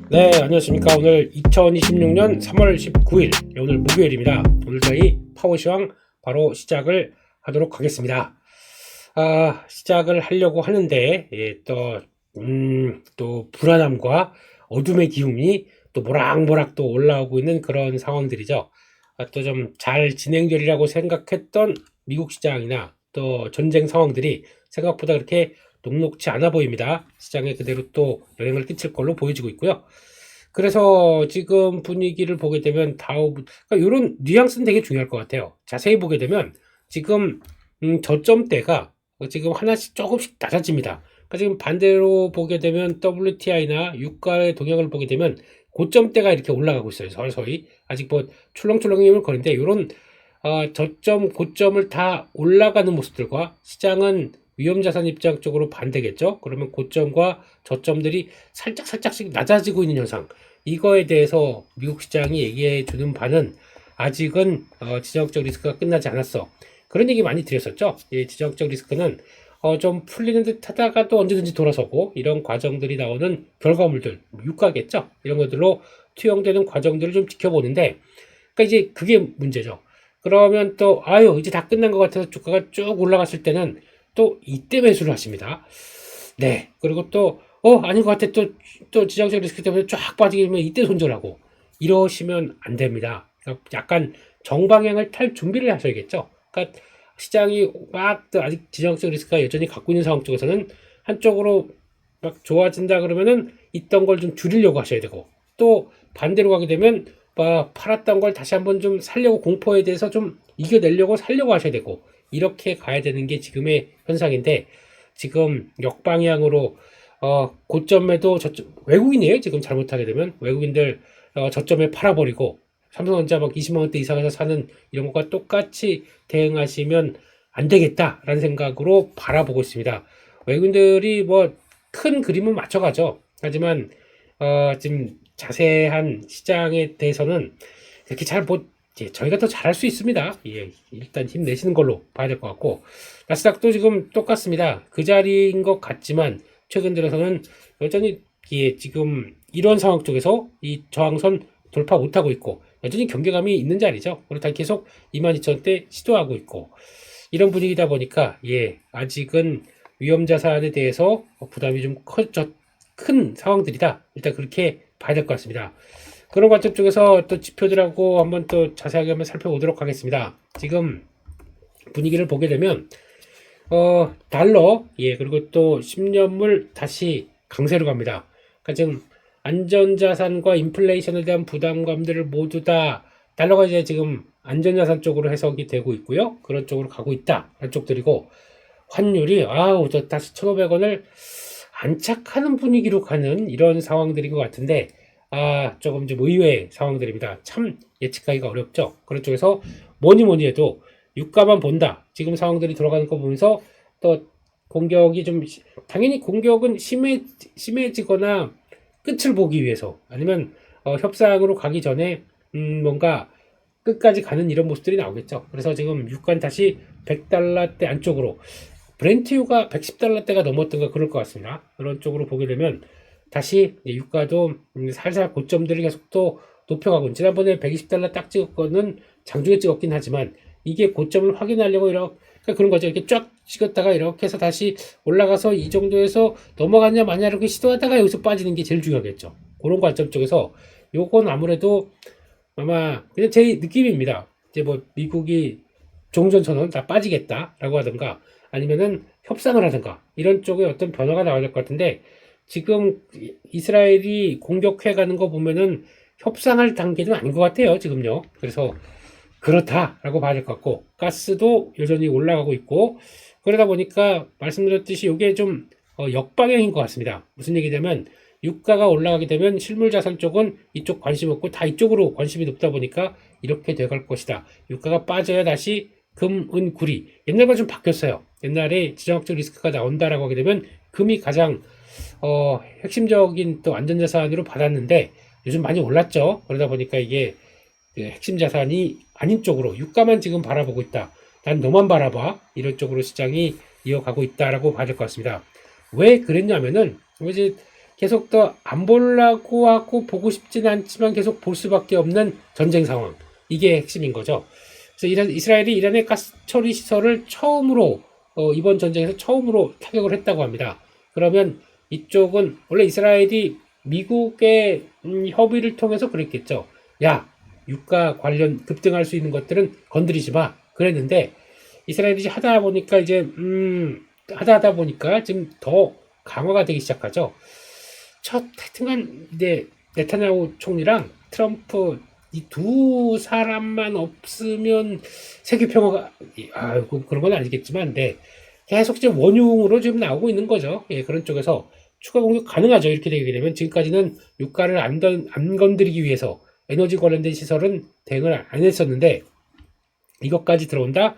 네, 안녕하십니까. 오늘 2026년 3월 19일, 오늘 목요일입니다. 오늘 저희 파워시황 바로 시작을 하도록 하겠습니다. 시작을 하려고 하는데, 또 불안함과 어둠의 기운이 또 모락모락 또 올라오고 있는 그런 상황들이죠. 또 좀 잘 진행되리라고 생각했던 미국 시장이나 또 전쟁 상황들이 생각보다 그렇게 녹록치 않아 보입니다. 시장에 그대로 또 영향을 끼칠 걸로 보여지고 있고요. 그래서 지금 분위기를 보게 되면 그러니까 이런 뉘앙스는 되게 중요할 것 같아요. 자세히 보게 되면 지금 저점대가 지금 하나씩 조금씩 낮아집니다. 그러니까 지금 반대로 보게 되면 WTI나 유가의 동향을 보게 되면 고점대가 이렇게 올라가고 있어요. 서서히 아직 뭐 출렁출렁임을 거리는데 이런 저점 고점을 다 올라가는 모습들과 시장은 위험자산 입장 쪽으로 반대겠죠. 그러면 고점과 저점들이 살짝씩 낮아지고 있는 현상, 이거에 대해서 미국 시장이 얘기해 주는 바는 아직은 지정학적 리스크가 끝나지 않았어, 그런 얘기 많이 드렸었죠. 이 지정학적 리스크는 좀 풀리는 듯 하다가 또 언제든지 돌아서고, 이런 과정들이 나오는 결과물들, 유가겠죠. 이런 것들로 투영되는 과정들을 좀 지켜보는데, 그러니까 이제 그게 문제죠. 그러면 또 이제 다 끝난 것 같아서 주가가 쭉 올라갔을 때는 또 이때 매수를 하십니다. 네. 그리고 또 아닌 것 같아, 또 지정적 리스크 때문에 쫙 빠지면 이때 손절하고 이러시면 안 됩니다. 그러니까 약간 정방향을 탈 준비를 하셔야겠죠. 그러니까 시장이 막 또 아직 지정적 리스크가 여전히 갖고 있는 상황 쪽에서는 한쪽으로 막 좋아진다 그러면은 있던 걸 좀 줄이려고 하셔야 되고, 또 반대로 가게 되면 팔았던 걸 다시 한번 좀 살려고, 공포에 대해서 좀 이겨내려고 살려고 하셔야 되고, 이렇게 가야 되는 게 지금의 현상인데, 지금 역방향으로 고점에도 외국인이에요. 지금 잘못하게 되면 외국인들 저점에 팔아버리고 삼성전자 막 20만 원대 이상에서 사는 이런 것과 똑같이 대응하시면 안 되겠다라는 생각으로 바라보고 있습니다. 외국인들이 뭐 큰 그림은 맞춰가죠. 하지만 지금 자세한 시장에 대해서는 이렇게 저희가 더 잘할 수 있습니다. 예, 일단 힘내시는 걸로 봐야 될 것 같고, 나스닥도 지금 똑같습니다. 그 자리인 것 같지만 최근 들어서는 여전히 지금 이런 상황 쪽에서 이 저항선 돌파 못하고 있고, 여전히 경계감이 있는 자리죠. 그렇다 계속 22,000대 시도하고 있고, 이런 분위기다 보니까 아직은 위험자산에 대해서 부담이 좀 큰 상황들이다, 일단 그렇게 봐야 될 것 같습니다. 그런 관점 쪽에서 또 지표들하고 한번 또 자세하게 한번 살펴보도록 하겠습니다. 지금 분위기를 보게 되면 달러, 그리고 또 10년물 다시 강세로 갑니다. 그러니까 지금 안전자산과 인플레이션에 대한 부담감들을 모두 다 달러가 이제 지금 안전자산 쪽으로 해석이 되고 있고요. 그런 쪽으로 가고 있다, 한 쪽들이고, 환율이 저 다시 1,500원을 안착하는 분위기로 가는 이런 상황들인 것 같은데, 조금 좀 의외의 상황들입니다. 참 예측하기가 어렵죠. 그런 쪽에서 뭐니 해도 유가만 본다, 지금 상황들이 돌아가는 거 보면서 또 공격이 좀, 당연히 공격은 심해지거나 끝을 보기 위해서, 아니면 협상으로 가기 전에 뭔가 끝까지 가는 이런 모습들이 나오겠죠. 그래서 지금 유가는 다시 100달러대 안쪽으로, 브렌트유가 110달러대가 넘었던가 그럴 것 같습니다. 그런 쪽으로 보게 되면 다시 유가도 살살 고점들을 계속 또 높여가고, 지난번에 120달러 딱 찍었거는 장중에 찍었긴 하지만 이게 고점을 확인하려고 이렇게, 그런 거죠. 이렇게 쫙 찍었다가 이렇게 해서 다시 올라가서 이 정도에서 넘어갔냐 마냐 이렇게 시도하다가 여기서 빠지는 게 제일 중요하겠죠. 그런 관점 쪽에서 요건 아무래도 아마 그냥 제 느낌입니다. 이제 뭐 미국이 종전선언 다 빠지겠다라고 하든가, 아니면은 협상을 하든가, 이런 쪽에 어떤 변화가 나와야 될 것 같은데, 지금 이스라엘이 공격해 가는 거 보면은 협상할 단계는 아닌 것 같아요, 지금요. 그래서 그렇다라고 봐야 될 것 같고, 가스도 여전히 올라가고 있고, 그러다 보니까 말씀드렸듯이 이게 좀 역방향인 것 같습니다. 무슨 얘기냐면, 유가가 올라가게 되면 실물 자산 쪽은 이쪽 관심 없고 다 이쪽으로 관심이 높다 보니까 이렇게 돼갈 것이다. 유가가 빠져야 다시 금, 은, 구리. 옛날과 좀 바뀌었어요. 옛날에 지정학적 리스크가 나온다라고 하게 되면 금이 가장 핵심적인 또 안전자산으로 받았는데, 요즘 많이 올랐죠. 그러다 보니까 이게 핵심 자산이 아닌 쪽으로 유가만 지금 바라보고 있다, 난 너만 바라봐, 이런 쪽으로 시장이 이어가고 있다라고 봐야 될 것 같습니다. 왜 그랬냐면은 이제 계속 더 안 보려고 하고 보고 싶지는 않지만 계속 볼 수밖에 없는 전쟁 상황. 이게 핵심인 거죠. 그래서 이스라엘이 이란의 가스 처리 시설을 처음으로 이번 전쟁에서 처음으로 타격을 했다고 합니다. 그러면 이쪽은 원래 이스라엘이 미국의 협의를 통해서 그랬겠죠. 야, 유가 관련 급등할 수 있는 것들은 건드리지 마. 그랬는데 이스라엘이 하다 보니까 이제 하다 보니까 지금 더 강화가 되기 시작하죠. 하여튼간 이제 네타냐후 총리랑 트럼프 이 두 사람만 없으면 세계 평화가 그런 건 아니겠지만 네. 계속 지금 원흉으로 지금 나오고 있는 거죠. 예, 그런 쪽에서 추가 공격 가능하죠. 이렇게 되게 되면 지금까지는 유가를 안 건드리기 위해서 에너지 관련된 시설은 대응을 안 했었는데 이것까지 들어온다?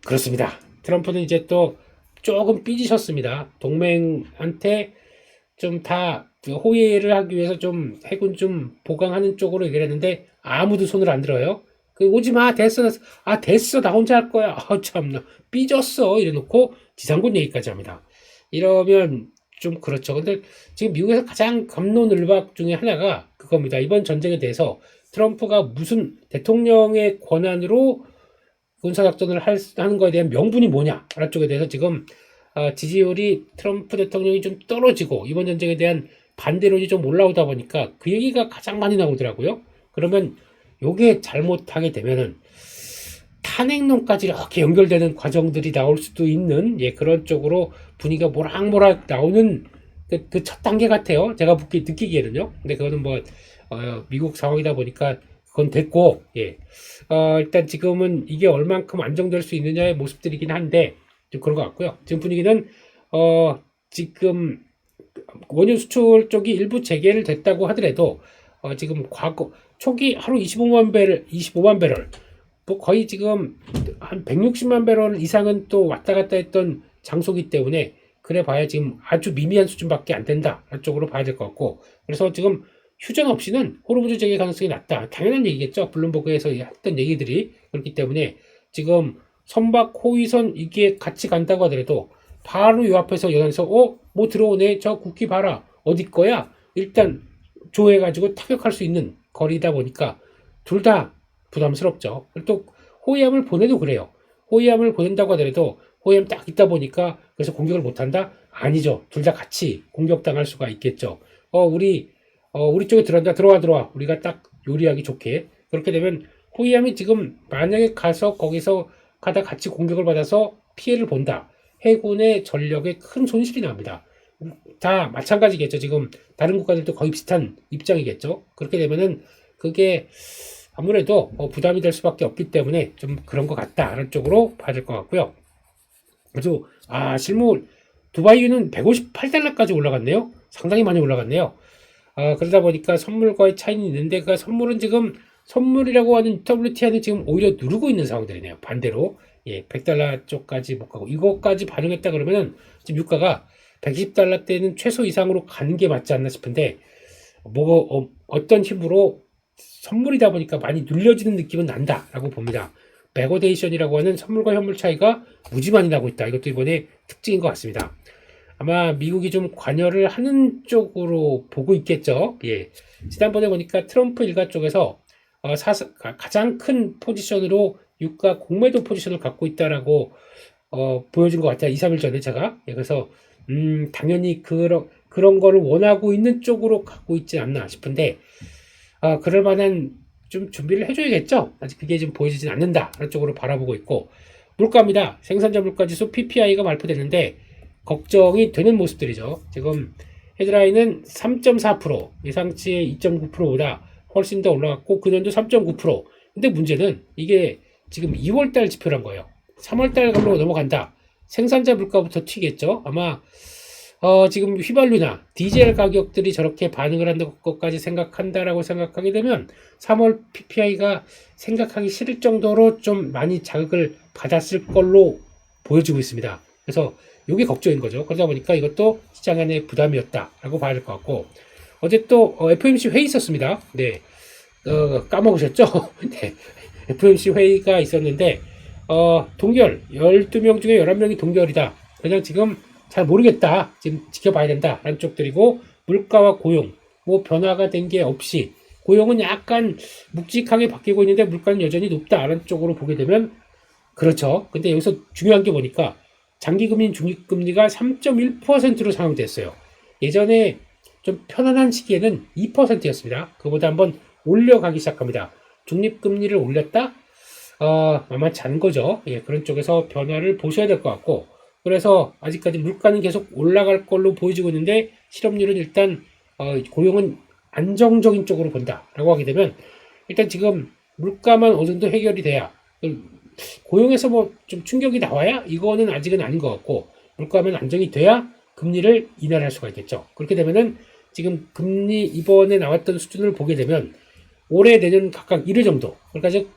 그렇습니다. 트럼프는 이제 또 조금 삐지셨습니다. 동맹한테 좀 다 호의를 하기 위해서 좀 해군 좀 보강하는 쪽으로 얘기를 했는데 아무도 손을 안 들어요. 오지 마, 됐어. 됐어. 나 혼자 할 거야. 참나. 삐졌어. 이래 놓고 지상군 얘기까지 합니다. 이러면 좀 그렇죠. 근데 지금 미국에서 가장 갑론을박 중에 하나가 그겁니다. 이번 전쟁에 대해서 트럼프가 무슨 대통령의 권한으로 군사작전을 하는 거에 대한 명분이 뭐냐. 라는 쪽에 대해서 지금 지지율이 트럼프 대통령이 좀 떨어지고 이번 전쟁에 대한 반대론이 좀 올라오다 보니까 그 얘기가 가장 많이 나오더라고요. 그러면 요게 잘못하게 되면은 탄핵론까지 이렇게 연결되는 과정들이 나올 수도 있는 그런 쪽으로 분위기가 모락모락 나오는 그 첫 단계 같아요. 제가 느끼기에는요. 근데 그거는 뭐 미국 상황이다 보니까 그건 됐고 일단 지금은 이게 얼만큼 안정될 수 있느냐의 모습들이긴 한데 좀 그런 것 같고요. 지금 분위기는 지금 원유 수출 쪽이 일부 재개를 됐다고 하더라도 지금 과거 초기 하루 25만 배럴 뭐 거의 지금 한 160만 배럴 이상은 또 왔다 갔다 했던 장소기 때문에 그래 봐야 지금 아주 미미한 수준밖에 안 된다 쪽으로 봐야 될 것 같고 그래서 지금 휴전 없이는 호르무즈 재개 가능성이 낮다. 당연한 얘기겠죠. 블룸버그에서 했던 얘기들이 그렇기 때문에 지금 선박 호위선 이게 같이 간다고 하더라도 바로 요 앞에서 연안에서 뭐 들어오네. 저 국기 봐라. 어디 거야? 일단 조회해가지고 타격할 수 있는 거리다 보니까 둘 다 부담스럽죠. 또 호위함을 보내도 그래요. 호위함을 보낸다고 하더라도 호위함 딱 있다 보니까 그래서 공격을 못한다? 아니죠. 둘 다 같이 공격당할 수가 있겠죠. 우리 쪽에 들어와. 우리가 딱 요리하기 좋게. 그렇게 되면 호위함이 지금 만약에 가서 거기서 가다 같이 공격을 받아서 피해를 본다. 해군의 전력에 큰 손실이 납니다. 다 마찬가지겠죠. 지금 다른 국가들도 거의 비슷한 입장이겠죠. 그렇게 되면은 그게 아무래도 부담이 될 수밖에 없기 때문에 좀 그런 것 같다라는 쪽으로 봐야 될 것 같고요. 그래서 실물 두바이유는 158달러까지 올라갔네요. 상당히 많이 올라갔네요. 그러다 보니까 선물과의 차이는 있는데 그 선물은 지금 선물이라고 하는 WTI는 지금 오히려 누르고 있는 상황들이네요. 반대로 100달러 쪽까지 못 가고 이것까지 반영했다 그러면은 지금 유가가 120달러대는 최소 이상으로 가는 게 맞지 않나 싶은데 어떤 힘으로 선물이다 보니까 많이 눌려지는 느낌은 난다라고 봅니다. 베거데이션이라고 하는 선물과 현물 차이가 무지 많이 나고 있다. 이것도 이번에 특징인 것 같습니다. 아마 미국이 좀 관여를 하는 쪽으로 보고 있겠죠. 지난번에 보니까 트럼프 일가 쪽에서 가장 큰 포지션으로 유가 공매도 포지션을 갖고 있다라고 보여준 것 같아요. 2, 3일 전에 제가. 그래서 당연히 그런 거를 원하고 있는 쪽으로 갖고 있지 않나 싶은데 그럴 만한 좀 준비를 해줘야겠죠. 아직 그게 좀 보여지진 않는다. 그런 쪽으로 바라보고 있고 물가입니다. 생산자 물가지수 PPI가 발표됐는데 걱정이 되는 모습들이죠. 지금 헤드라인은 3.4% 예상치의 2.9%보다 훨씬 더 올라갔고 그년도 3.9%. 근데 문제는 이게 지금 2월달 지표란 거예요. 3월달 감으로 넘어간다. 생산자 물가부터 튀겠죠. 아마 지금 휘발유나 디젤 가격들이 저렇게 반응을 한다는 것까지 생각한다라고 생각하게 되면 3월 PPI가 생각하기 싫을 정도로 좀 많이 자극을 받았을 걸로 보여지고 있습니다. 그래서 이게 걱정인 거죠. 그러다 보니까 이것도 시장 안의 부담이었다라고 봐야 될 것 같고 어제 또 FOMC 회의 있었습니다. 네, 까먹으셨죠? 네, FOMC 회의가 있었는데 동결 12명 중에 11명이 동결이다. 그냥 지금 잘 모르겠다. 지금 지켜봐야 된다. 라는 쪽들이고 물가와 고용 뭐 변화가 된 게 없이 고용은 약간 묵직하게 바뀌고 있는데 물가는 여전히 높다라는 쪽으로 보게 되면 그렇죠. 근데 여기서 중요한 게 보니까 장기금리, 중립금리가 3.1%로 상향됐어요. 예전에 좀 편안한 시기에는 2%였습니다. 그보다 한번 올려가기 시작합니다. 중립금리를 올렸다? 만만치 않은 거죠. 예, 그런 쪽에서 변화를 보셔야 될 것 같고, 그래서 아직까지 물가는 계속 올라갈 걸로 보여지고 있는데, 실업률은 일단, 고용은 안정적인 쪽으로 본다라고 하게 되면, 일단 지금 물가만 어느 정도 해결이 돼야, 고용에서 뭐 좀 충격이 나와야 이거는 아직은 아닌 것 같고, 물가만 안정이 돼야 금리를 인하할 수가 있겠죠. 그렇게 되면은 지금 금리 이번에 나왔던 수준을 보게 되면 올해 내년 각각 1회 정도, 그러니까 즉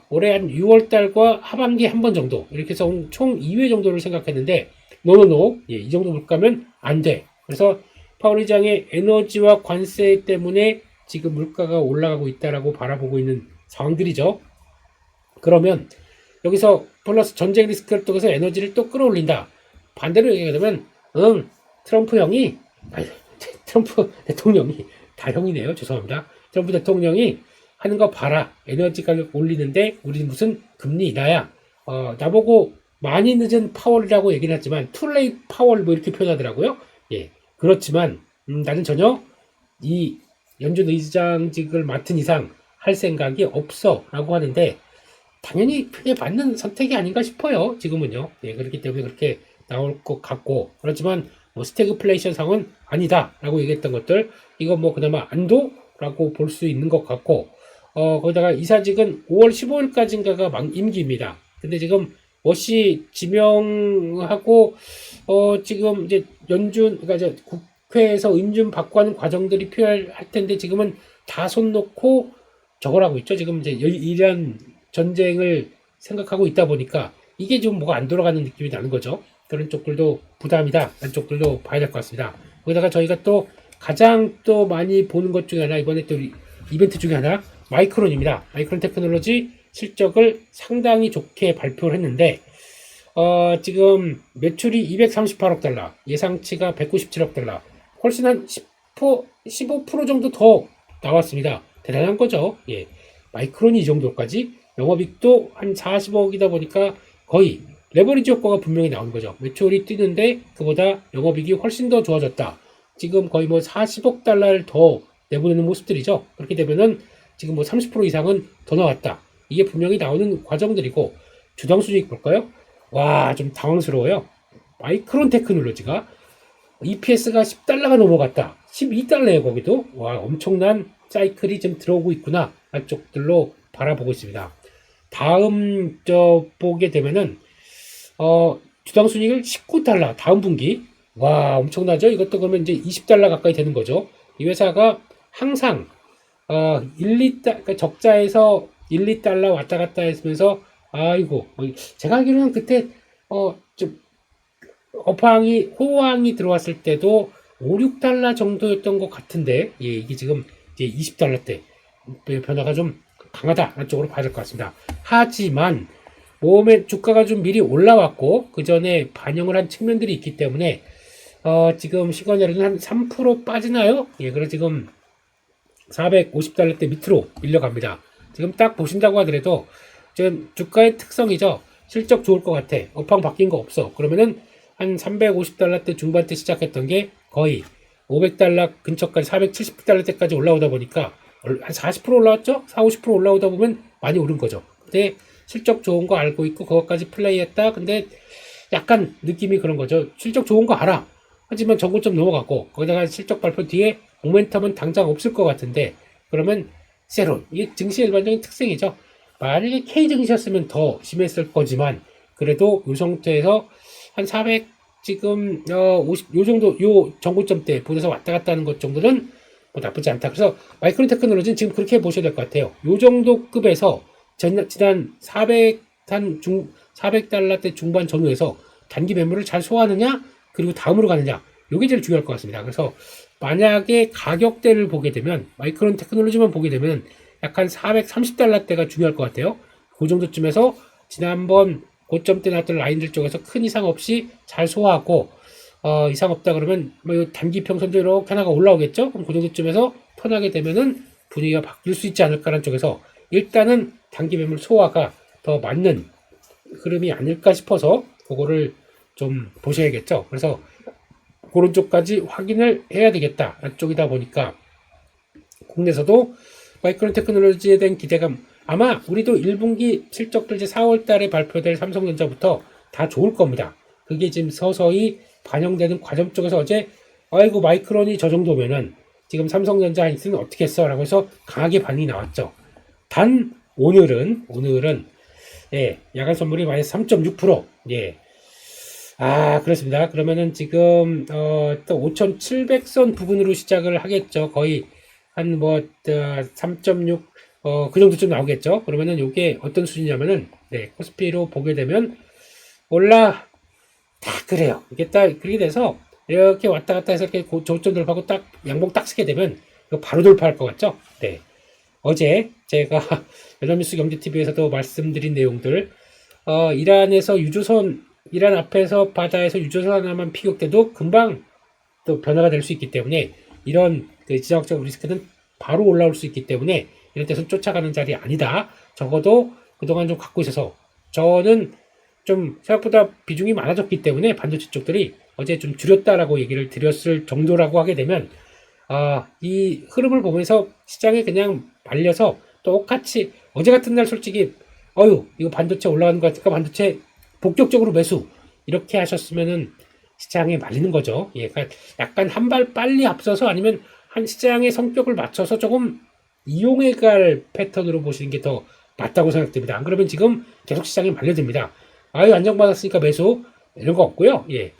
올해 한 6월 달과 하반기 한 번 정도 이렇게 해서 총 2회 정도를 생각했는데 노노노 예, 이 정도 물가면 안 돼. 그래서 파월 의장의 에너지와 관세 때문에 지금 물가가 올라가고 있다라고 바라보고 있는 상황들이죠. 그러면 여기서 플러스 전쟁 리스크를 통해서 에너지를 또 끌어올린다. 반대로 얘기하게 되면 트럼프 형이 아니, 트럼프 대통령이 다 형이네요. 죄송합니다. 트럼프 대통령이 하는 거 봐라. 에너지 가격 올리는데 우리는 무슨 금리 인하야. 나보고 많이 늦은 파월이라고 얘기는 했지만 투레이 파월 뭐 이렇게 표현하더라고요. 예, 그렇지만 나는 전혀 이 연준 의장직을 맡은 이상 할 생각이 없어 라고 하는데 당연히 그게 맞는 선택이 아닌가 싶어요. 지금은요. 예, 그렇기 때문에 그렇게 나올 것 같고 그렇지만 뭐 스태그플레이션 상은 아니다 라고 얘기했던 것들 이거 뭐 그나마 안도라고 볼 수 있는 것 같고 거기다가 이사직은 5월 15일까지인가가 임기입니다. 근데 지금 워시 지명하고 지금 이제 그러니까 이제 국회에서 인준 받고 하는 과정들이 필요할 텐데 지금은 다 손 놓고 저걸 하고 있죠. 지금 이제 이란 전쟁을 생각하고 있다 보니까 이게 좀 뭐가 안 돌아가는 느낌이 나는 거죠. 그런 쪽들도 부담이다. 그런 쪽들도 봐야 될 것 같습니다. 거기다가 저희가 또 가장 또 많이 보는 것 중에 하나 이번에 또 이벤트 중에 하나 마이크론입니다. 마이크론 테크놀로지 실적을 상당히 좋게 발표를 했는데 지금 매출이 238억 달러, 예상치가 197억 달러, 훨씬 한 15% 정도 더 나왔습니다. 대단한 거죠. 예. 마이크론이 이 정도까지 영업이익도 한 40억이다 보니까 거의 레버리지 효과가 분명히 나오는 거죠. 매출이 뛰는데 그보다 영업이익이 훨씬 더 좋아졌다. 지금 거의 뭐 40억 달러를 더 내보내는 모습들이죠. 그렇게 되면은 지금 뭐 30% 이상은 더 나왔다. 이게 분명히 나오는 과정들이고 주당 수익 볼까요? 와, 좀 당황스러워요. 마이크론 테크놀로지가 EPS가 10달러가 넘어갔다. 12달러에 거기도 와 엄청난 사이클이 좀 들어오고 있구나. 쪽들로 바라보고 있습니다. 다음 보게 되면은 주당 순이익을 19달러 다음 분기 와 엄청나죠. 이것도 그러면 이제 20달러 가까이 되는 거죠. 이 회사가 항상 1, 2달 그러니까 적자에서 1, 2달러 왔다 갔다 했으면서 아이고 제가 알기로는 그때 좀 호황이 들어왔을 때도 5, 6달러 정도였던 것 같은데 예, 이게 지금 이제 20달러대 변화가 좀 강하다 쪽으로 봐야 될 것 같습니다. 하지만 모험의 주가가 좀 미리 올라왔고 그 전에 반영을 한 측면들이 있기 때문에 지금 시간에는 한 3% 빠지나요? 예, 그래서 지금 450달러대 밑으로 밀려갑니다. 지금 딱 보신다고 하더라도 지금 주가의 특성이죠. 실적 좋을 것 같아. 업황 바뀐 거 없어. 그러면은 한 350달러대 중반대 시작했던 게 거의 500달러 근처까지 470달러대까지 올라오다 보니까 한 40% 올라왔죠? 40, 50% 올라오다 보면 많이 오른 거죠. 근데 실적 좋은 거 알고 있고 그것까지 플레이했다. 근데 약간 느낌이 그런 거죠. 실적 좋은 거 알아. 하지만 전고점 넘어갔고 거기다가 실적 발표 뒤에 모멘텀은 당장 없을 것 같은데 그러면 세론 이게 증시의 일반적인 특성이죠. 만약에 K증시였으면 더 심했을 거지만 그래도 요 상태에서 한 400 지금 50 요 정도 요 전고점대 보내서 왔다 갔다 하는 것 정도는 뭐 나쁘지 않다. 그래서 마이크론 테크놀로지는 지금 그렇게 보셔야 될 것 같아요. 요 정도 급에서 지난 400달러대 중반 전후에서 단기 매물을 잘 소화하느냐 그리고 다음으로 가느냐 요게 제일 중요할 것 같습니다. 그래서 만약에 가격대를 보게 되면 마이크론 테크놀로지만 보게 되면 약간 430달러대가 중요할 것 같아요. 그 정도쯤에서 지난번 고점대 나왔던 라인들 쪽에서 큰 이상 없이 잘 소화하고 이상 없다 그러면 뭐 단기 평선도 이렇게 하나가 올라오겠죠? 그럼 그 정도쯤에서 턴하게 되면은 분위기가 바뀔 수 있지 않을까라는 쪽에서 일단은 단기 매물 소화가 더 맞는 흐름이 아닐까 싶어서 그거를 좀 보셔야겠죠. 그래서 그런 쪽까지 확인을 해야 되겠다. 쪽이다 보니까 국내에서도 마이크론 테크놀로지에 대한 기대감, 아마 우리도 1분기 실적들 이제 4월 달에 발표될 삼성전자부터 다 좋을 겁니다. 그게 지금 서서히 반영되는 과정 쪽에서 어제 아이고 마이크론이 저 정도면은 지금 삼성전자 하이닉스는 어떻게 했어? 라고 해서 강하게 반응이 나왔죠. 단 오늘은 예, 야간 선물이 마이너스 3.6%. 예. 그렇습니다. 그러면은 지금 또 5,700선 부근으로 시작을 하겠죠. 거의 한 뭐 3.6 그 정도쯤 나오겠죠. 그러면은 이게 어떤 수준이냐면은 네, 코스피로 보게 되면 올라 다 그래요. 이게 딱 그렇게 돼서 이렇게 왔다 갔다 해서 이렇게 저점 돌파하고 딱 양봉 딱 쓰게 되면 이거 바로 돌파할 것 같죠? 네. 어제 제가 연합뉴스 경제TV에서도 말씀드린 내용들, 이란 앞에서 바다에서 유조선 하나만 피격돼도 금방 또 변화가 될 수 있기 때문에 이런 그 지정학적 리스크는 바로 올라올 수 있기 때문에 이런 데서 쫓아가는 자리 아니다. 적어도 그동안 좀 갖고 있어서 저는 좀 생각보다 비중이 많아졌기 때문에 반도체 쪽들이 어제 좀 줄였다라고 얘기를 드렸을 정도라고 하게 되면 이 흐름을 보면서 시장에 그냥 말려서 똑같이 어제 같은 날 솔직히 이거 반도체 올라가는 것 같으니까 반도체 본격적으로 매수 이렇게 하셨으면은 시장에 말리는 거죠. 예, 그러니까 약간 한 발 빨리 앞서서 아니면 한 시장의 성격을 맞춰서 조금 이용해 갈 패턴으로 보시는 게 더 맞다고 생각됩니다. 안 그러면 지금 계속 시장에 말려듭니다. 안정받았으니까 매수 이런 거 없고요. 예.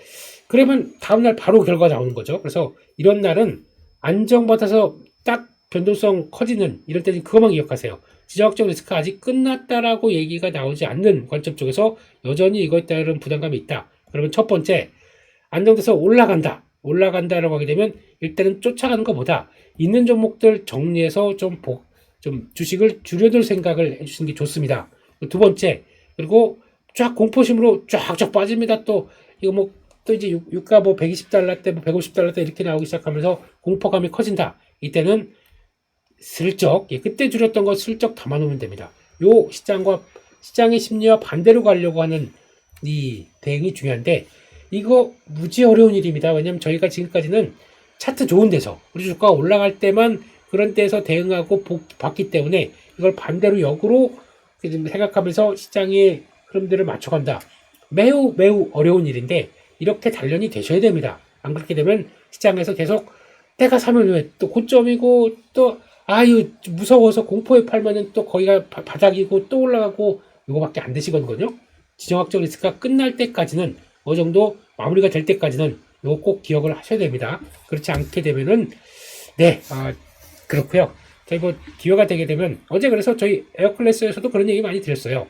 그러면 다음날 바로 결과 나오는 거죠. 그래서 이런 날은 안정받아서 딱 변동성 커지는 이럴 때는 그것만 기억하세요. 지정학적 리스크가 아직 끝났다라고 얘기가 나오지 않는 관점 쪽에서 여전히 이거에 따른 부담감이 있다. 그러면 첫 번째, 안정돼서 올라간다라고 하게 되면 일단은 쫓아가는 것보다 있는 종목들 정리해서 좀 주식을 줄여둘 생각을 해주시는 게 좋습니다. 두 번째, 그리고 쫙 공포심으로 쫙쫙 빠집니다. 또 이거 또 이제 유가 120달러 때 150달러 때 이렇게 나오기 시작하면서 공포감이 커진다. 이때는 슬쩍, 그때 줄였던 거 슬쩍 담아놓으면 됩니다. 요 시장의 심리와 반대로 가려고 하는 이 대응이 중요한데, 이거 무지 어려운 일입니다. 왜냐면 저희가 지금까지는 차트 좋은 데서, 우리 주가가 올라갈 때만 그런 데서 대응하고 봤기 때문에 이걸 반대로 역으로 생각하면서 시장의 흐름들을 맞춰간다. 매우 어려운 일인데, 이렇게 단련이 되셔야 됩니다. 안 그렇게 되면 시장에서 계속 때가 사면 왜 또 고점이고 또 무서워서 공포에 팔면은 또 거기가 바닥이고 또 올라가고 이거밖에 안 되시거든요. 지정학적 리스크가 끝날 때까지는 어느 정도 마무리가 될 때까지는 이거 꼭 기억을 하셔야 됩니다. 그렇지 않게 되면은 그렇고요. 저희 기회가 되게 되면 어제 그래서 저희 에어클래스에서도 그런 얘기 많이 드렸어요.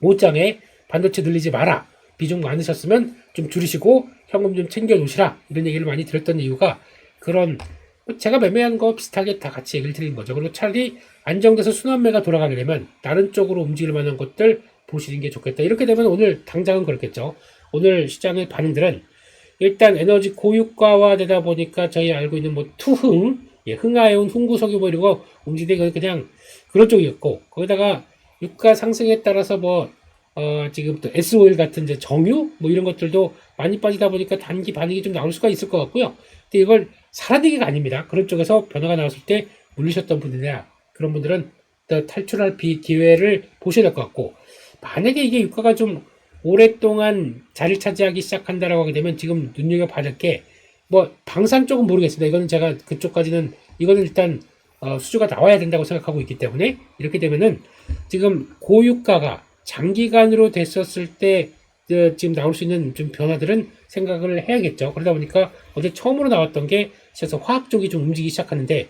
5장에 반도체 늘리지 마라. 비중 많으셨으면 좀 줄이시고 현금 좀 챙겨 놓으시라. 이런 얘기를 많이 드렸던 이유가 그런 제가 매매한 거 비슷하게 다 같이 얘기를 드린 거죠. 그리고 차라리 안정돼서 순환매가 돌아가게 되면 다른 쪽으로 움직일 만한 것들 보시는 게 좋겠다. 이렇게 되면 오늘 당장은 그렇겠죠. 오늘 시장의 반응들은 일단 에너지 고유가화 되다 보니까 저희 알고 있는 투흥, 흥하해온 흥구석유 이런 거 움직이는 그냥 그런 쪽이었고, 거기다가 유가 상승에 따라서 지금 또 S오일 같은 이제 정유 이런 것들도 많이 빠지다 보니까 단기 반응이 좀 나올 수가 있을 것 같고요. 근데 이걸 사라지기가 아닙니다. 그런 쪽에서 변화가 나왔을 때 물리셨던 분들이나 그런 분들은 또 탈출할 기회를 보셔야 될 것 같고, 만약에 이게 유가가 좀 오랫동안 자리를 차지하기 시작한다라고 하게 되면 지금 눈여겨봐야 될 게 방산 쪽은 모르겠습니다. 이거는 제가 그쪽까지는 이거는 일단 수주가 나와야 된다고 생각하고 있기 때문에 이렇게 되면은 지금 고유가가 장기간으로 됐었을 때 지금 나올 수 있는 좀 변화들은 생각을 해야겠죠. 그러다 보니까 어제 처음으로 나왔던 게 실제로 화학 쪽이 좀 움직이기 시작하는데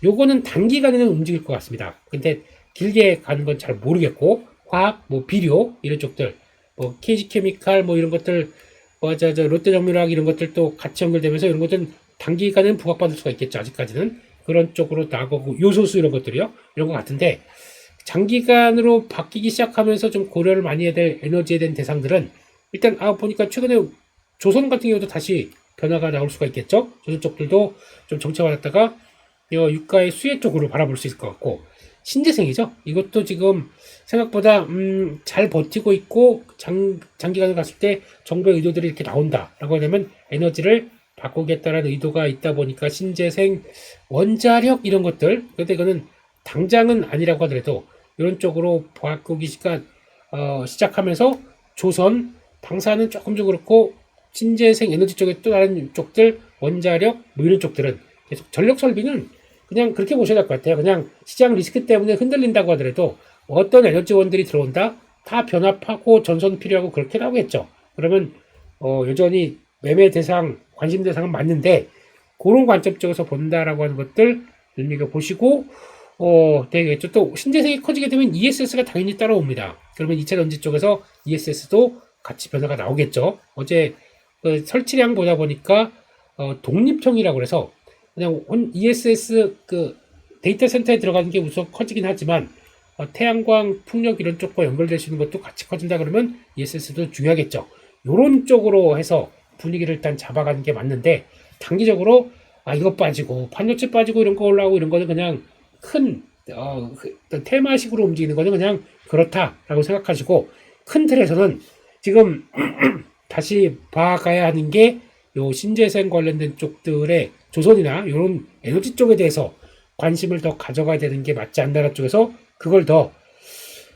요거는 단기간에는 움직일 것 같습니다. 근데 길게 가는 건 잘 모르겠고 화학, 비료 이런 쪽들, KG케미칼 이런 것들, 롯데정밀화학 이런 것들도 같이 연결되면서 이런 것들은 단기간에는 부각받을 수가 있겠죠. 아직까지는 그런 쪽으로 나가고 요소수 이런 것들이요, 이런 것 같은데 장기간으로 바뀌기 시작하면서 좀 고려를 많이 해야 될 에너지에 대한 대상들은 일단 보니까 최근에 조선 같은 경우도 다시 변화가 나올 수가 있겠죠. 조선 쪽들도 좀 정체화됐다가 유가의 수혜 쪽으로 바라볼 수 있을 것 같고, 신재생이죠. 이것도 지금 생각보다 잘 버티고 있고 장기간을 갔을 때 정부의 의도들이 이렇게 나온다라고 하면 에너지를 바꾸겠다라는 의도가 있다 보니까 신재생, 원자력 이런 것들, 근데 이거는 당장은 아니라고 하더라도 이런 쪽으로 바꾸기가 시작하면서 조선, 방사는 조금 좀 그렇고 신재생 에너지 쪽에 또 다른 쪽들, 원자력 뭐 이런 쪽들은 계속 전력 설비는 그냥 그렇게 보셔야 될 것 같아요. 그냥 시장 리스크 때문에 흔들린다고 하더라도 어떤 에너지원들이 들어온다, 다 변압하고 전선 필요하고 그렇게 나오겠죠. 그러면 여전히 매매 대상, 관심 대상은 맞는데 그런 관점 쪽에서 본다라고 하는 것들 눈여겨보시고 되겠죠. 또 신재생이 커지게 되면 ESS가 당연히 따라옵니다. 그러면 2차 전지 쪽에서 ESS도 같이 변화가 나오겠죠. 어제 그 설치량 보다 보니까 독립형이라고 그래서 그냥 ESS 그 데이터 센터에 들어가는 게 우선 커지긴 하지만 태양광, 풍력 이런 쪽과 연결될 수 있는 것도 같이 커진다 그러면 ESS도 중요하겠죠. 이런 쪽으로 해서 분위기를 일단 잡아가는 게 맞는데 단기적으로 이거 빠지고 반도체 빠지고 이런 거 올라오고 이런 거는 그냥 큰 테마식으로 움직이는 거는 그냥 그렇다라고 생각하시고, 큰 틀에서는 지금 다시 봐가야 하는 게 요 신재생 관련된 쪽들의 조선이나 이런 에너지 쪽에 대해서 관심을 더 가져가야 되는 게 맞지 않나라는 쪽에서 그걸 더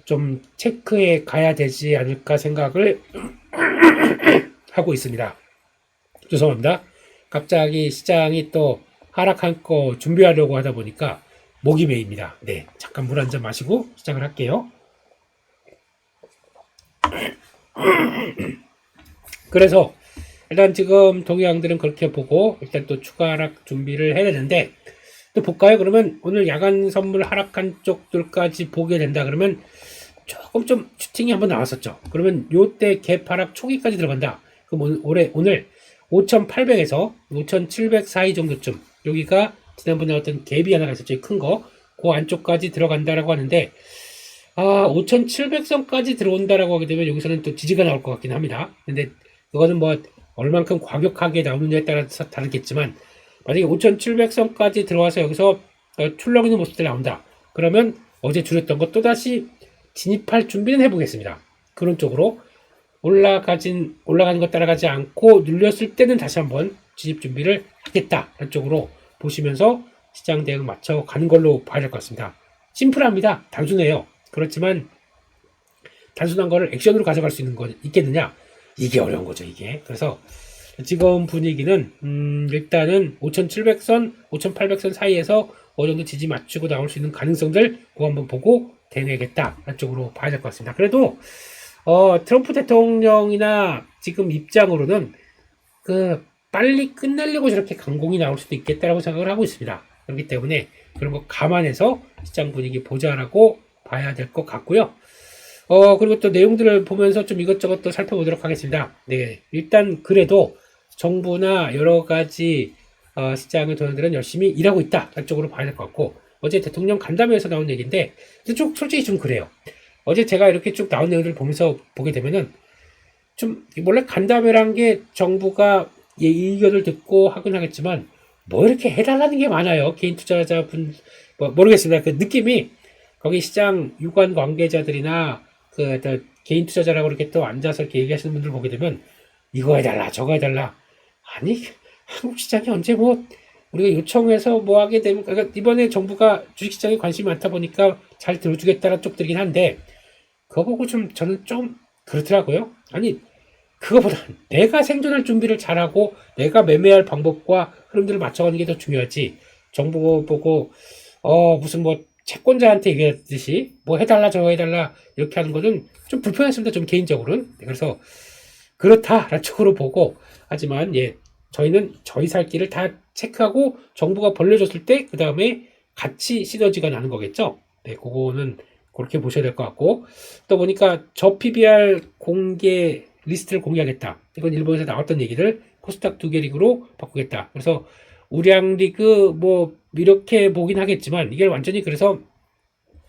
좀 체크해 가야 되지 않을까 생각을 하고 있습니다. 죄송합니다. 갑자기 시장이 또 하락한 거 준비하려고 하다 보니까 목이 메입니다. 네, 잠깐 물 한 잔 마시고 시작을 할게요. 그래서 일단 지금 동향들은 그렇게 보고 일단 또 추가 하락 준비를 해야 되는데, 또 볼까요? 그러면 오늘 야간 선물 하락한 쪽들까지 보게 된다 그러면 조금 좀 슈팅이 한번 나왔었죠. 그러면 요때 갭 하락 초기까지 들어간다. 그럼 오늘 5,800에서 5,700 사이 정도쯤, 여기가 지난번에 어떤 갭이 하나가 있었죠. 큰 거. 그 안쪽까지 들어간다라고 하는데 5,700선까지 들어온다라고 하게 되면 여기서는 또 지지가 나올 것 같긴 합니다. 근데 그거는 뭐 얼만큼 과격하게 나오느냐에 따라서 다르겠지만, 만약에 5,700선까지 들어와서 여기서 출렁이는 모습들이 나온다. 그러면 어제 줄였던 것 또다시 진입할 준비는 해보겠습니다. 그런 쪽으로 올라가는 것 따라가지 않고 눌렸을 때는 다시 한번 진입 준비를 하겠다라는 쪽으로 보시면서 시장 대응 맞춰 가는 걸로 봐야 될 것 같습니다. 심플합니다. 단순해요. 그렇지만 단순한 거를 액션으로 가져갈 수 있는 건 있겠느냐? 이게 어려운 거죠, 이게. 그래서 지금 분위기는 일단은 5,700선, 5,800선 사이에서 어느 정도 지지 맞추고 나올 수 있는 가능성들 그거 한번 보고 대응해야겠다 라는 쪽으로 봐야 될 것 같습니다. 그래도 트럼프 대통령이나 지금 입장으로는 빨리 끝내려고 저렇게 강공이 나올 수도 있겠다라고 생각을 하고 있습니다. 그렇기 때문에 그런 거 감안해서 시장 분위기 보자라고 봐야 될 것 같고요. 그리고 또 내용들을 보면서 좀 이것저것 또 살펴보도록 하겠습니다. 네, 일단 그래도 정부나 여러 가지 시장의 도원들은 열심히 일하고 있다. 쪽으로 봐야 될 것 같고, 어제 대통령 간담회에서 나온 얘기인데 좀 솔직히 좀 그래요. 어제 제가 이렇게 쭉 나온 내용들을 보면서 보게 되면은 좀 원래 간담회란 게 정부가 의견을 듣고 하긴 하겠지만 뭐 이렇게 해달라는 게 많아요. 개인 투자자분 모르겠습니다. 그 느낌이 거기 시장 유관 관계자들이나 개인 투자자라고 이렇게 또 앉아서 이렇게 얘기하시는 분들 보게 되면 이거 해달라 저거 해달라, 아니 한국 시장이 언제 뭐 우리가 요청해서 뭐 하게 되면, 그러니까 이번에 정부가 주식시장에 관심이 많다 보니까 잘 들어주겠다는 쪽들이긴 한데 그거 보고 저는 좀 그렇더라고요. 아니 그거보다 내가 생존할 준비를 잘하고 내가 매매할 방법과 흐름들을 맞춰가는 게 더 중요하지, 정부 보고 무슨 뭐 채권자한테 얘기했듯이 뭐 해달라 저거 해달라 이렇게 하는 거는 좀 불편했습니다. 좀 개인적으로는. 그래서 그렇다라는 쪽으로 보고, 하지만 저희는 저희 살 길을 다 체크하고 정부가 벌려줬을 때 그 다음에 같이 시너지가 나는 거겠죠. 네, 그거는 그렇게 보셔야 될 것 같고, 또 보니까 저 PBR 공개 리스트를 공개하겠다. 이건 일본에서 나왔던 얘기를 코스닥 2개 리그로 바꾸겠다. 그래서 우량 리그 뭐 이렇게 보긴 하겠지만 이게 완전히, 그래서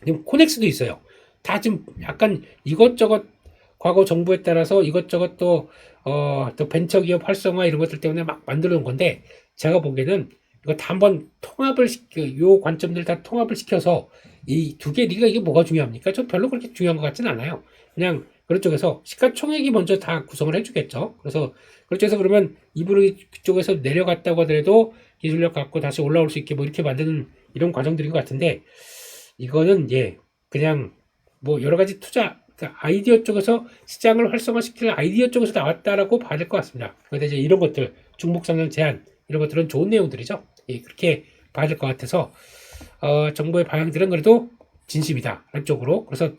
지금 코넥스도 있어요. 다 지금 약간 이것저것 과거 정부에 따라서 이것저것 또 벤처기업 활성화 이런 것들 때문에 막 만들어 놓은 건데, 제가 보기에는 이거 다 한번 요 관점들 다 통합을 시켜서 이 두 개 리가 이게 뭐가 중요합니까? 저 별로 그렇게 중요한 것 같진 않아요. 그냥 그런 쪽에서 시가총액이 먼저 다 구성을 해주겠죠. 그래서 그쪽에서 그러면 이분이 그쪽에서 내려갔다고 하더라도 기술력 갖고 다시 올라올 수 있게 뭐 이렇게 만드는 이런 과정들인 것 같은데, 이거는 그냥 뭐 여러 가지 투자, 그러니까 아이디어 쪽에서 시장을 활성화시키는 아이디어 쪽에서 나왔다라고 봐야 될 것 같습니다. 그런데 이제 이런 것들 중복상장 제한 이런 것들은 좋은 내용들이죠. 그렇게 봐야 될 것 같아서 정부의 방향들은 그래도 진심이다 한쪽으로. 그래서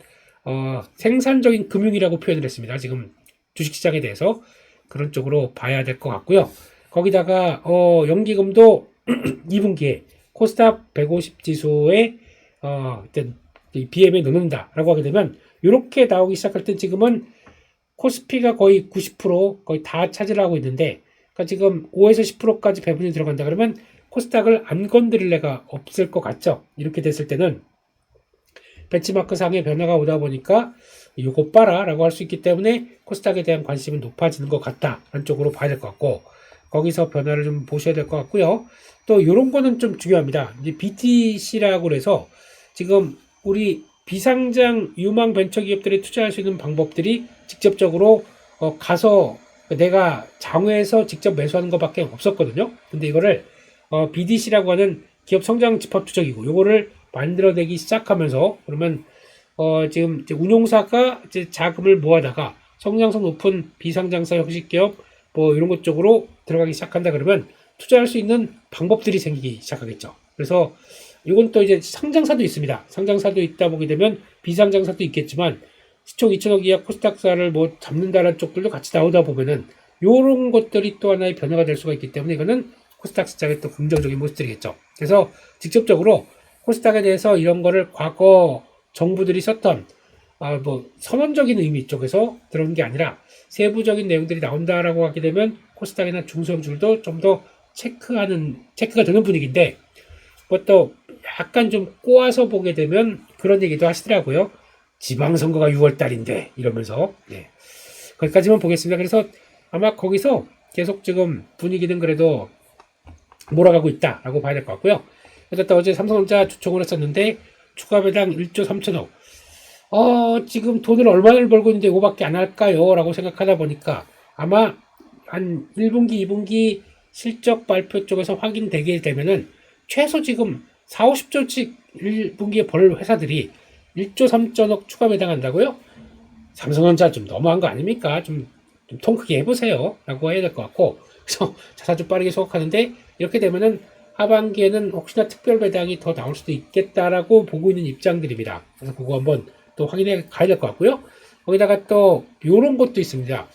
생산적인 금융이라고 표현을 했습니다. 지금 주식시장에 대해서 그런 쪽으로 봐야 될 것 같고요. 거기다가 연기금도 2분기에 코스닥 150 지수에 BM에 넣는다라고 하게 되면 이렇게 나오기 시작할 때 지금은 코스피가 거의 90% 거의 다 차지하고 있는데, 그러니까 지금 5에서 10%까지 배분이 들어간다 그러면 코스닥을 안 건드릴 애가 없을 것 같죠. 이렇게 됐을 때는 벤치마크 상의 변화가 오다 보니까 요거 봐라 라고 할 수 있기 때문에 코스닥에 대한 관심은 높아지는 것 같다 라는 쪽으로 봐야 될 것 같고, 거기서 변화를 좀 보셔야 될 것 같고요. 또 요런 거는 좀 중요합니다. 이제 BTC라고 해서 지금 우리 비상장 유망 벤처기업들이 투자할 수 있는 방법들이 직접적으로 가서 내가 장외에서 직접 매수하는 것밖에 없었거든요. 근데 이거를 BDC라고 하는 기업 성장 집합 추적이고, 요거를 만들어내기 시작하면서 그러면 지금 이제 운용사가 이제 자금을 모아다가 성장성 높은 비상장사 형식 기업 뭐 이런 것 쪽으로 들어가기 시작한다 그러면 투자할 수 있는 방법들이 생기기 시작하겠죠. 그래서 이건 또 이제 상장사도 있습니다. 상장사도 있다 보게 되면 비상장사도 있겠지만 시총 2천억 이하 코스닥사를 뭐 잡는다는 쪽들도 같이 나오다 보면은 요런 것들이 또 하나의 변화가 될 수가 있기 때문에 이거는 코스닥 시장의 또 긍정적인 모습들이겠죠. 그래서 직접적으로 코스닥에 대해서 이런 거를 과거 정부들이 썼던 뭐 선언적인 의미 쪽에서 들어온 게 아니라 세부적인 내용들이 나온다라고 하게 되면 코스닥이나 중소형주들도 좀 더 체크가 되는 분위기인데, 뭐 또 약간 좀 꼬아서 보게 되면 그런 얘기도 하시더라고요. 지방선거가 6월달인데 이러면서 거기까지만 보겠습니다. 그래서 아마 거기서 계속 지금 분위기는 그래도 몰아가고 있다라고 봐야 될 것 같고요. 그래서 또 어제 삼성전자 주총을 했었는데 추가 배당 1조 3천억. 지금 돈을 얼마를 벌고 있는데 이거밖에 안 할까요? 라고 생각하다 보니까 아마 한 1분기, 2분기 실적 발표 쪽에서 확인되게 되면은 최소 지금 4, 50조씩 1분기에 벌 회사들이 1조 3천억 추가 배당한다고요? 삼성전자 좀 너무한 거 아닙니까? 좀 통 크게 해보세요. 라고 해야 될 것 같고, 그래서 자사주 빠르게 소각하는데 이렇게 되면은 하반기에는 혹시나 특별 배당이 더 나올 수도 있겠다라고 보고 있는 입장들입니다. 그래서 그거 한번 또 확인해 가야 될 것 같고요. 거기다가 또 요런 것도 있습니다.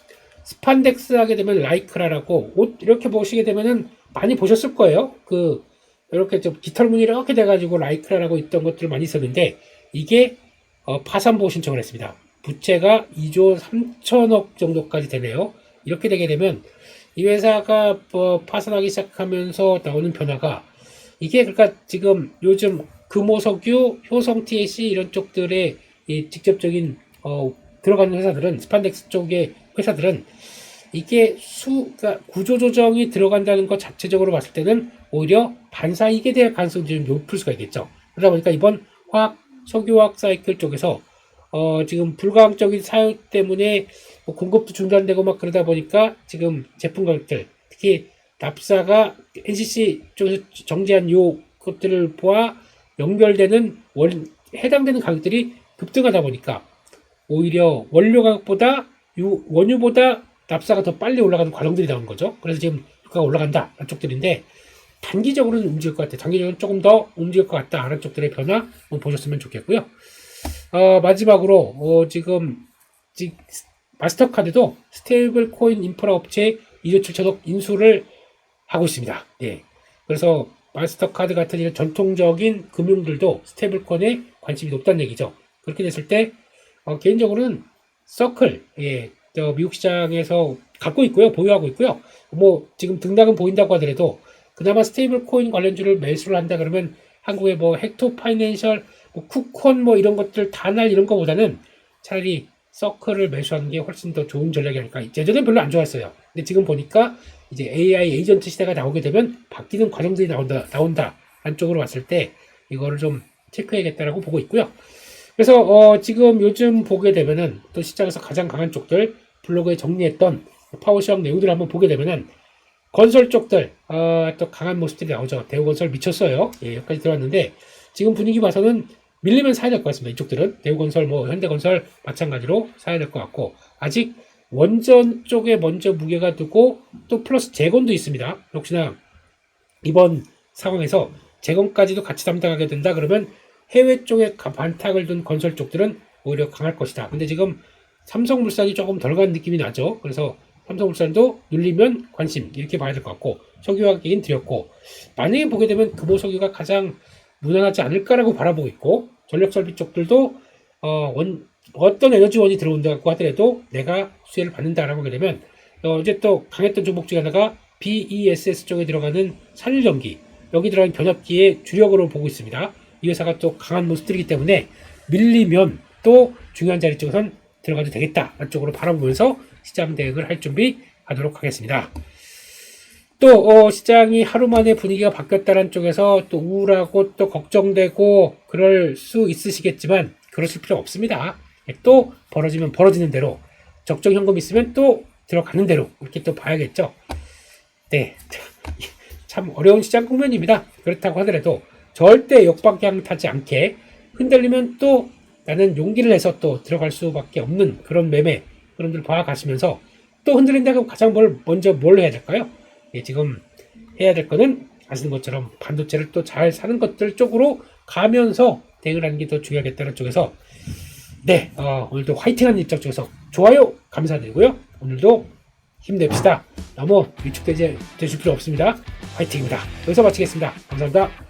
스판덱스 하게 되면 라이크라라고 옷 이렇게 보시게 되면은 많이 보셨을 거예요. 이렇게 좀 깃털무늬 이렇게 돼가지고 라이크라라고 있던 것들 많이 있었는데, 이게 파산보호 신청을 했습니다. 부채가 2조 3천억 정도까지 되네요. 이렇게 되게 되면 이 회사가 파산하기 시작하면서 나오는 변화가, 이게 그러니까 지금 요즘 금호석유, 효성 TSC 이런 쪽들의 이 직접적인 들어가는 회사들은, 스판덱스 쪽의 회사들은 이게 그러니까 구조조정이 들어간다는 것 자체적으로 봤을 때는 오히려 반사이익에 대한 가능성이 좀 높을 수가 있겠죠. 그러다 보니까 이번 석유화학 사이클 쪽에서 지금 불가항적인 사유 때문에 뭐 공급도 중단되고 막 그러다 보니까 지금 제품 가격들, 특히 납사가 NCC 쪽에서 정지한 요 것들을 보아 연결되는 해당되는 가격들이 급등하다 보니까 오히려 원료 가격보다 원유보다 납사가 더 빨리 올라가는 과정들이 나오는 거죠. 그래서 지금 유가가 올라간다 라는 쪽들인데, 단기적으로는 움직일 것 같아요. 장기적으로는 조금 더 움직일 것 같다 라는 쪽들의 변화 보셨으면 좋겠고요. 마지막으로 지금 마스터카드도 스테이블 코인 인프라 업체 2조 7천억 인수를 하고 있습니다. 그래서 마스터카드 같은 이런 전통적인 금융들도 스테이블 코인에 관심이 높다는 얘기죠. 그렇게 됐을 때 개인적으로는 서클 미국 시장에서 갖고 있고요, 보유하고 있고요. 뭐 지금 등락은 보인다고 하더라도 그나마 스테이블 코인 관련주를 매수를 한다 그러면 한국의 뭐 헥토 파이낸셜, 뭐 쿠콘 뭐 이런 것들 다날 이런 거보다는 차라리 서클을 매수하는 게 훨씬 더 좋은 전략이 아닐까. 예전엔 별로 안 좋았어요. 근데 지금 보니까 이제 AI 에이전트 시대가 나오게 되면 바뀌는 과정들이 나온다. 한쪽으로 왔을 때 이거를 좀 체크해야겠다라고 보고 있고요. 그래서 지금 요즘 보게 되면은 또 시장에서 가장 강한 쪽들 블로그에 정리했던 파워시황 내용들을 한번 보게 되면은 건설 쪽들 또 강한 모습들이 나오죠. 대우건설 미쳤어요. 예, 여기까지 들어왔는데 지금 분위기 봐서는 밀리면 사야 될 것 같습니다. 이쪽들은 대우건설, 뭐 현대건설 마찬가지로 사야 될 것 같고 아직 원전 쪽에 먼저 무게가 두고 또 플러스 재건도 있습니다. 혹시나 이번 상황에서 재건까지도 같이 담당하게 된다 그러면 해외 쪽에 반탁을 둔 건설 쪽들은 오히려 강할 것이다. 근데 지금 삼성물산이 조금 덜 간 느낌이 나죠. 그래서 삼성물산도 눌리면 관심 이렇게 봐야 될 것 같고 석유화학 얘기는 드렸고 만약에 보게 되면 금호석유가 가장 무난하지 않을까라고 바라보고 있고 전력설비 쪽들도 어떤 에너지원이 들어온다고 하더라도 내가 수혜를 받는다라고 하게 되면 이제 또 강했던 종목 중에 하나가 BESS 쪽에 들어가는 산일전기 여기 들어가는 변압기의 주력으로 보고 있습니다. 이 회사가 또 강한 모습들이기 때문에 밀리면 또 중요한 자리 쪽에선 들어가도 되겠다 안쪽으로 바라보면서 시장 대응을 할 준비 하도록 하겠습니다. 또 시장이 하루 만에 분위기가 바뀌었다는 쪽에서 또 우울하고 또 걱정되고 그럴 수 있으시겠지만 그러실 필요 없습니다. 또 벌어지면 벌어지는 대로 적정 현금 있으면 또 들어가는 대로 이렇게 또 봐야겠죠. 네, 참 어려운 시장 국면입니다. 그렇다고 하더라도 절대 역방향 타지 않게 흔들리면 또 나는 용기를 내서 또 들어갈 수밖에 없는 그런 매매 그런들 봐가시면서 또 흔들린다고 가장 먼저 뭘 해야 될까요? 예, 지금 해야 될 거는 아시는 것처럼 반도체를 또 잘 사는 것들 쪽으로 가면서 대응을 하는 게 더 중요하겠다는 쪽에서 네, 오늘도 화이팅하는 입장 쪽에서 좋아요 감사드리고요. 오늘도 힘냅시다. 너무 위축되실 필요 없습니다. 화이팅입니다. 여기서 마치겠습니다. 감사합니다.